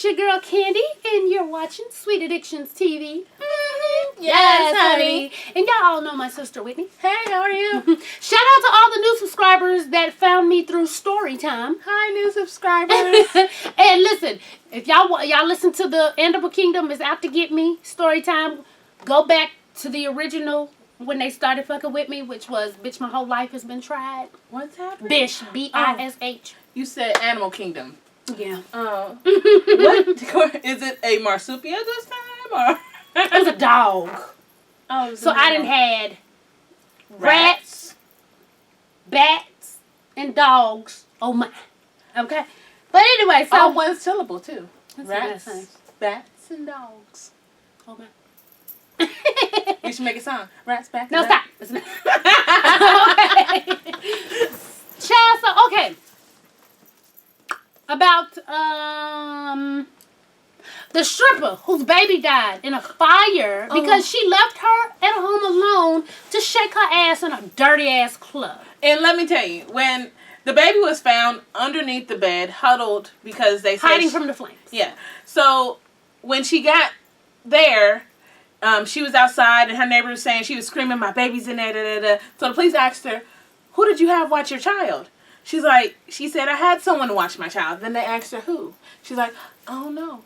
your girl Candy, and you're watching Sweet Addictions TV. Mm-hmm. Yes, honey. And y'all all know my sister Whitney. Hey, how are you? Shout out to all the new subscribers that found me through Storytime. Hi, new subscribers. And listen, if y'all listen to the Animal Kingdom is out to get me, Storytime, go back to the original when they started fucking with me, which was, bitch, my whole life has been tried. What's happening? Bish, B-I-S-H. You said Animal Kingdom. Yeah. What? Is it a marsupial this time? Or? It was a dog. Oh, so I done had rats, bats, and dogs. Oh my. Okay. But anyway, so. Oh, one syllable too. That's Rats, nice. bats, and dogs. Okay. You should make a song. Rats, bats, No, and stop. It's not. Okay. Child, so, okay. About, the stripper whose baby died in a fire because she left her at home alone to shake her ass in a dirty ass club. And let me tell you, when the baby was found underneath the bed, huddled because they said Hiding from the flames. Yeah. So when she got there, she was outside and her neighbor was saying she was screaming, "My baby's in there." Da, da, da. So the police asked her, "Who did you have watch your child?" She said, "I had someone watch my child." Then they asked her who. She's like, "I don't know.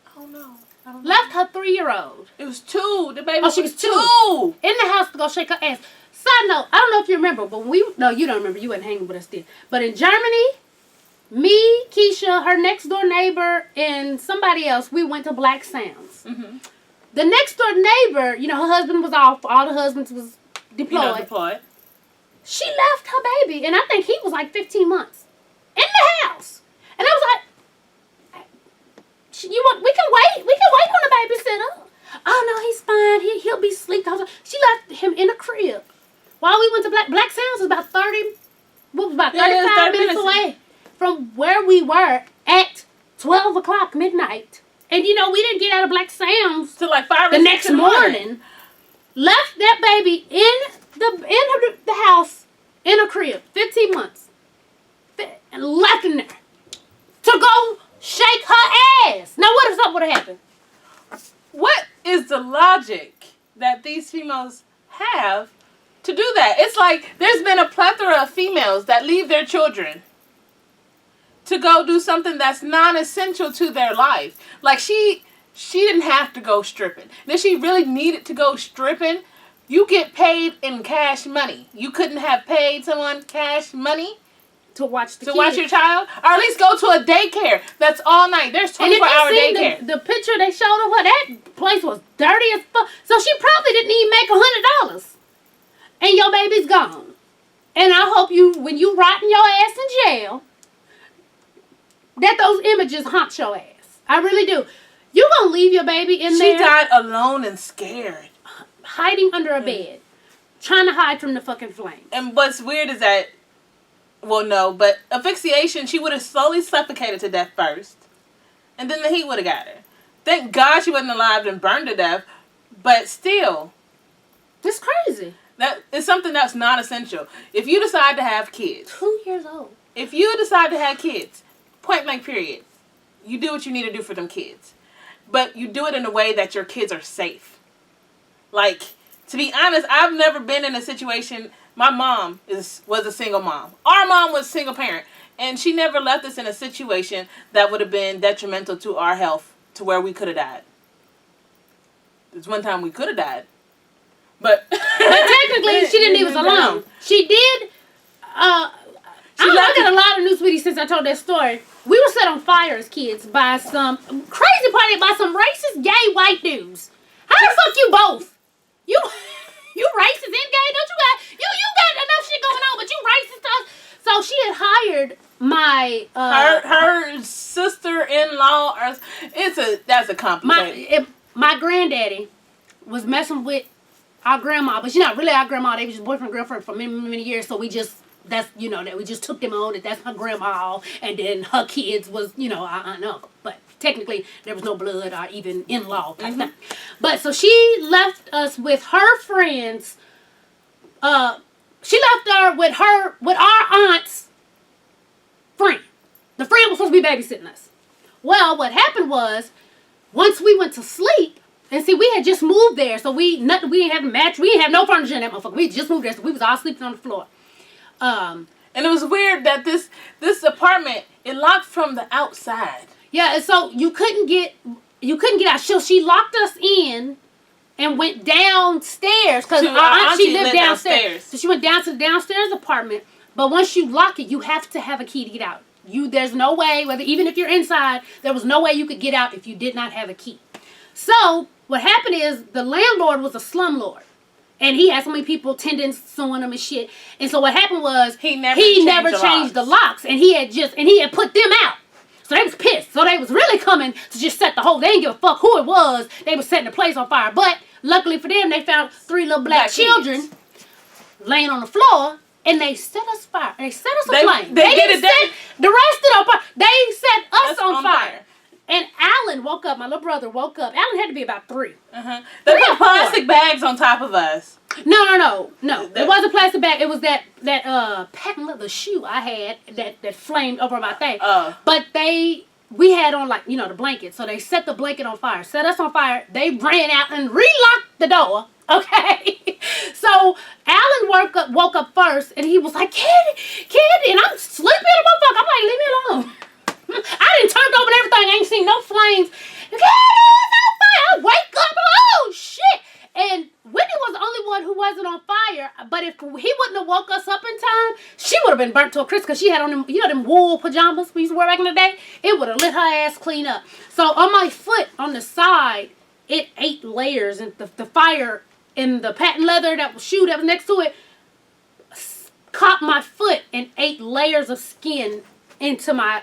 I don't know. Left her 3-year-old. It was 2. The baby she was 2. In the house to go shake her ass. Side note, I don't know if you remember, but no, you don't remember. You weren't hanging with us then. But in Germany, me, Keisha, her next door neighbor, and somebody else, we went to Black Sounds. Mm-hmm. The next door neighbor, her husband was off. All the husbands was deployed. She left her baby, and I think he was like 15 months, in the house. And I was like, we can wait. We can wait on the babysitter. Oh, no, he's fine. He'll be asleep. She left him in a crib. While we went to Black Sounds, was about 35 minutes away from where we were at 12 o'clock midnight. And, we didn't get out of Black Sounds till like 5 the next morning. Left that baby in the house in a crib, 15 months, and left him there to go shake her ass. Now, what if something would have happened? What is the logic that these females have to do that? It's like there's been a plethora of females that leave their children to go do something that's non-essential to their life. Like she didn't have to go stripping. And if she really needed to go stripping, you get paid in cash money. You couldn't have paid someone cash money to watch watch your child, or at least go to a daycare that's all night. There's 24-hour daycare. The picture they showed of her, that place was dirty as fuck. So she probably didn't even make $100. And your baby's gone. And I hope when you rotting your ass in jail, that those images haunt your ass. I really do. You gonna leave your baby in there? She died alone and scared, hiding under a bed, trying to hide from the fucking flames. And what's weird is that. Well, no, but asphyxiation, she would have slowly suffocated to death first. And then the heat would have got her. Thank God she wasn't alive and burned to death. But still. It's crazy. That is something that's non-essential. If you decide to have kids. 2 years old. If you decide to have kids, point blank period, you do what you need to do for them kids. But you do it in a way that your kids are safe. Like, to be honest, I've never been in a situation. My mom was a single mom. Our mom was a single parent. And she never left us in a situation that would have been detrimental to our health to where we could have died. There's one time we could have died. But technically, she didn't leave us alone. She did. I got a lot of news with you since I told that story. We were set on fire as kids by some crazy party by some racist gay white dudes. How the fuck you both? You racist and gay? Don't you got enough shit going on, but you racist us. So she had hired my her sister-in-law. That's a complicated. My granddaddy was messing with our grandma, but she's not really our grandma. They was just boyfriend girlfriend for many, many years. So we just that we just took them on. That's her grandma, and then her kids was our aunt and uncle. But technically, there was no blood or even in-law type thing. But so she left us with her friends. She left her with our aunt's friend. The friend was supposed to be babysitting us. Well, what happened was, once we went to sleep, and see, we had just moved there, so we didn't have a mattress, we didn't have no furniture in that motherfucker. We just moved there, so we was all sleeping on the floor. And it was weird that this apartment, it locked from the outside. Yeah, and so you couldn't get out. So she locked us in and went downstairs because our auntie lived downstairs. So she went down to the downstairs apartment. But once you lock it, you have to have a key to get out. There's no way, even if you're inside, there was no way you could get out if you did not have a key. So what happened is the landlord was a slumlord. And he had so many people, tenants suing him and shit. And so what happened was he never changed the locks. And he had put them out. So they was pissed. So they was really coming to just set the whole, they didn't give a fuck who it was. They was setting the place on fire. But luckily for them, they found 3 little black children laying on the floor. And they set us fire. They set us aflame. They didn't set the rest of the fire. They set us on fire. And Alan woke up. My little brother woke up. Alan had to be about 3. They put plastic bags on top of us. No. It wasn't a plastic bag. It was that patent leather shoe I had that flamed over my thing. But we had on the blanket. So they set the blanket on fire. Set us on fire. They ran out and relocked the door. Okay. So Alan woke up first and he was like, Candy, and I'm sleeping in the motherfucker. I'm like, leave me alone. I didn't turn over and everything. I ain't seen no flames. Candy was on fire. I wake up. Oh shit. And Whitney was the only one who wasn't on fire. But if he wouldn't have woke us up in time, she would have been burnt to a crisp because she had on them, them wool pajamas we used to wear back in the day. It would have lit her ass clean up. So on my foot, on the side, it 8 layers. And the fire in the patent leather shoe that was next to it caught my foot and 8 layers of skin into my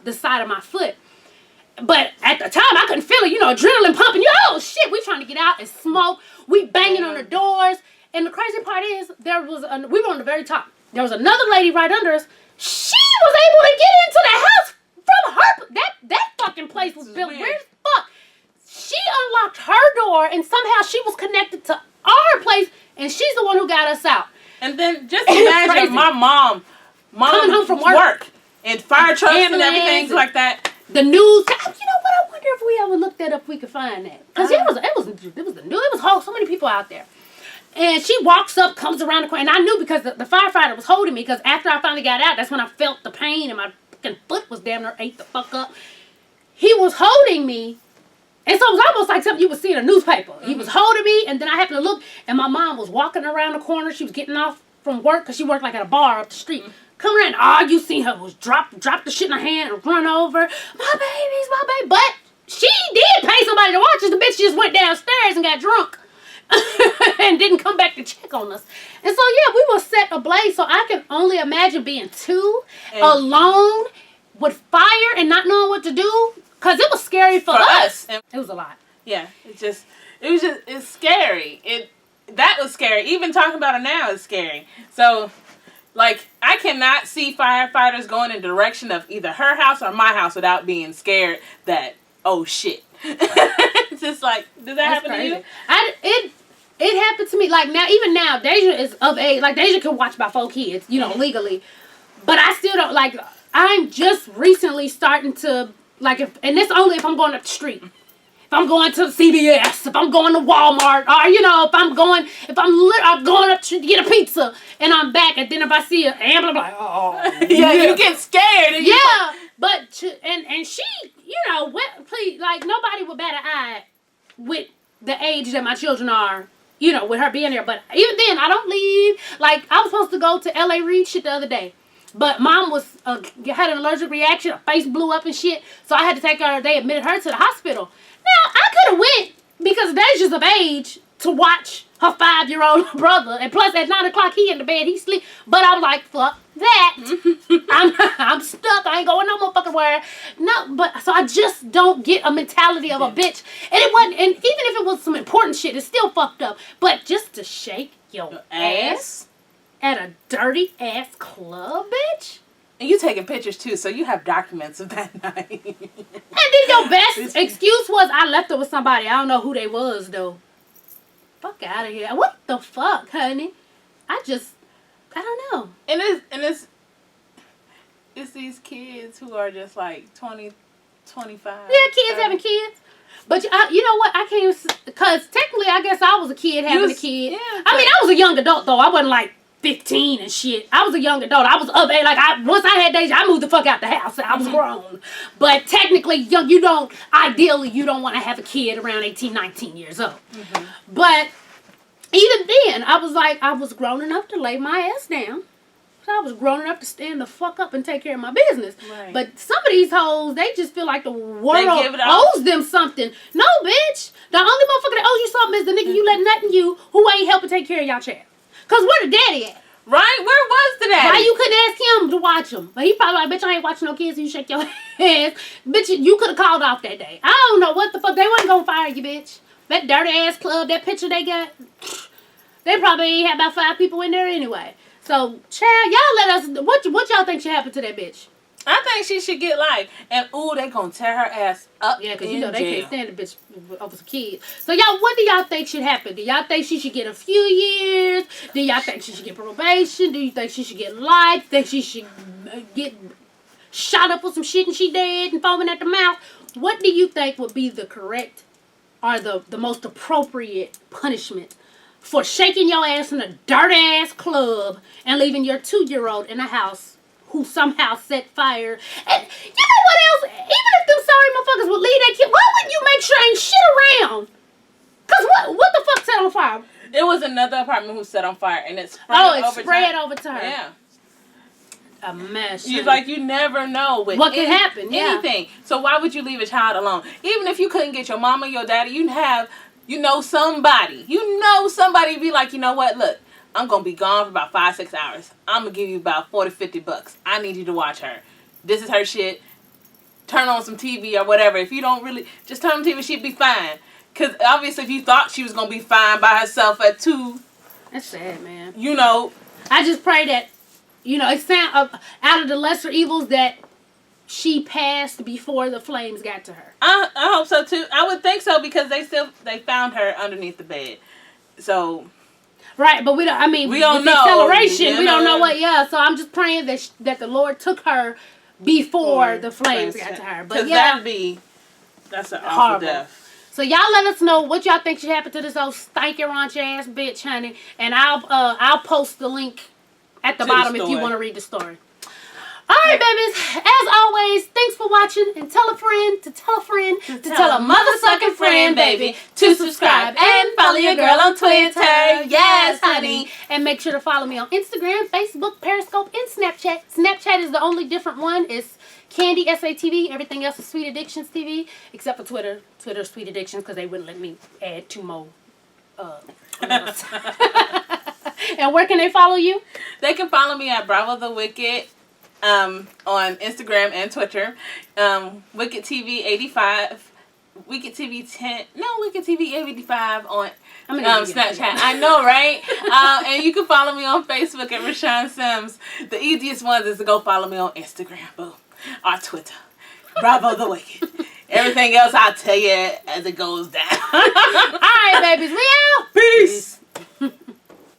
the side of my foot. But at the time, I couldn't feel it. Adrenaline pumping. Oh, shit. We trying to get out and smoke. We banging on the doors. And the crazy part is, we were on the very top. There was another lady right under us. She was able to get into the house from her. That fucking place was built weird as fuck. She unlocked her door, and somehow she was connected to our place, and she's the one who got us out. And then just imagine my mom coming home from work. And fire trucks and everything like that. The news. You know what? I wonder if we ever looked that up, if we could find that. Because it was the news. It was so many people out there. And she walks up, comes around the corner. And I knew because the firefighter was holding me. Because after I finally got out, that's when I felt the pain. And my fucking foot was damn near ate the fuck up. He was holding me. And so it was almost like something you would see in a newspaper. He was holding me. And then I happened to look. And my mom was walking around the corner. She was getting off from work. Because she worked at a bar up the street. Come around, all you seen her was drop the shit in her hand and run over. My baby. But she did pay somebody to watch us. The bitch just went downstairs and got drunk. And didn't come back to check on us. And so, yeah, we were set ablaze. So I can only imagine being 2, alone, with fire and not knowing what to do. Because it was scary for us. It was a lot. Yeah, it's scary. That was scary. Even talking about it now is scary. So... I cannot see firefighters going in the direction of either her house or my house without being scared that, oh, shit. It's just did that happen to you? It happened to me. Even now, Deja is of age. Deja can watch by 4 kids, legally. But I still don't, I'm just recently starting to, and this only if I'm going up the street. If I'm going to CVS, if I'm going to Walmart, or if I'm going up to get a pizza and I'm back, and then if I see an ambulance, I'm like, oh, yeah, you get scared. And but she, please, nobody would bat an eye with the age that my children are, with her being there. But even then, I don't leave. I was supposed to go to L.A. Reid shit the other day. But mom had an allergic reaction. Her face blew up and shit. So I had to take her. They admitted her to the hospital. Now, I could have went because Deja's of age to watch her 5-year-old brother. And plus, at 9 o'clock, he in the bed. He sleep. But I was like, fuck that. I'm stuck. I ain't going no motherfucking where. No, but so I just don't get a mentality of a bitch. And it wasn't. And even if it was some important shit, it's still fucked up. But just to shake your ass at a dirty ass club, bitch. And you taking pictures too, so you have documents of that night. And then your best excuse was I left her with somebody. I don't know who they was though. Fuck out of here. What the fuck, honey? I don't know. And it's these kids who are just 20, 25. Yeah, kids 30. having kids. But you know what? I can't, because technically I guess I was a kid having a kid. Yeah, I mean, I was a young adult though. I wasn't like 15 and shit. I was a young adult. I was of age. Like, once I had Deja, I moved the fuck out the house. I was grown. But technically, you don't want to have a kid around 18, 19 years old. But even then, I was grown enough to lay my ass down. So I was grown enough to stand the fuck up and take care of my business. Right. But some of these hoes, they just feel like the world give it off. owes them something. No, bitch. The only motherfucker that owes you something is the nigga you let nothing you who ain't helping take care of y'all child. Because where the daddy at? Right? Where was the daddy? Why you couldn't ask him to watch him? But he probably like, bitch, I ain't watching no kids. You shake your ass. Bitch, you could have called off that day. I don't know what the fuck. They wasn't going to fire you, bitch. That dirty ass club, that picture they got, they probably ain't had about 5 people in there anyway. So, child, y'all let us, what y'all think should happen to that bitch? I think she should get life. And, ooh, they gonna tear her ass up. Yeah, because in you know they jail. can't stand the bitch over some kids. So, y'all, what do y'all think should happen? Do y'all think she should get a few years? Do y'all think she should get probation? Do you think she should get life? Think she should get shot up with some shit and she dead and foaming at the mouth? What do you think would be the correct or the most appropriate punishment for shaking your ass in a dirty ass club and leaving your 2-year-old in a house who somehow set fire? And you know what else? Even if them sorry motherfuckers would leave that kid, why wouldn't you make sure ain't shit around? Cause what the fuck set on fire? It was another apartment who set on fire, and it sprayed Over to her. Yeah. A mess. She's like, you never know with What could happen, yeah. anything. So why would you leave a child alone? Even if you couldn't get your mama, your daddy, you'd have, somebody. Be like, you know what, look, I'm going to be gone for about 5-6 hours. I'm going to give you about $40-$50. I need you to watch her. This is her shit. Turn on some TV or whatever. If you don't really, just turn on TV, she'd be fine. Because obviously if you thought she was going to be fine by herself at 2. That's sad, man. I just pray that, it's out of the lesser evils that she passed before the flames got to her. I hope so too. I would think so because they found her underneath the bed. So right, but we don't. I mean, we don't know. Acceleration, we don't know what. Yeah, so I'm just praying that the Lord took her before the flames got to her. But yeah, that's an awful death. So y'all let us know what y'all think should happen to this old stanky raunch ass bitch, honey, and I'll post the link at the bottom if you want to read the story. Alright, babies, as always, thanks for watching, and tell a friend to tell a friend to tell a mother-sucking friend, baby, to subscribe and follow your girl on Twitter. Yes, honey. And make sure to follow me on Instagram, Facebook, Periscope, and Snapchat. Snapchat is the only different one. It's Candy SATV. Everything else is Sweet Addictions TV, except for Twitter. Twitter's Sweet Addictions because they wouldn't let me add 2 more. And where can they follow you? They can follow me at Bravo the Wicked on Instagram and Twitter. Wicked TV 85. Wicked TV 10. No, Wicked TV 85 on Snapchat. I know, right? And you can follow me on Facebook at Rashawn Sims. The easiest one is to go follow me on Instagram, boo, or Twitter. Bravo the Wicked. Everything else I'll tell you as it goes down. All right, babies. We out. Peace.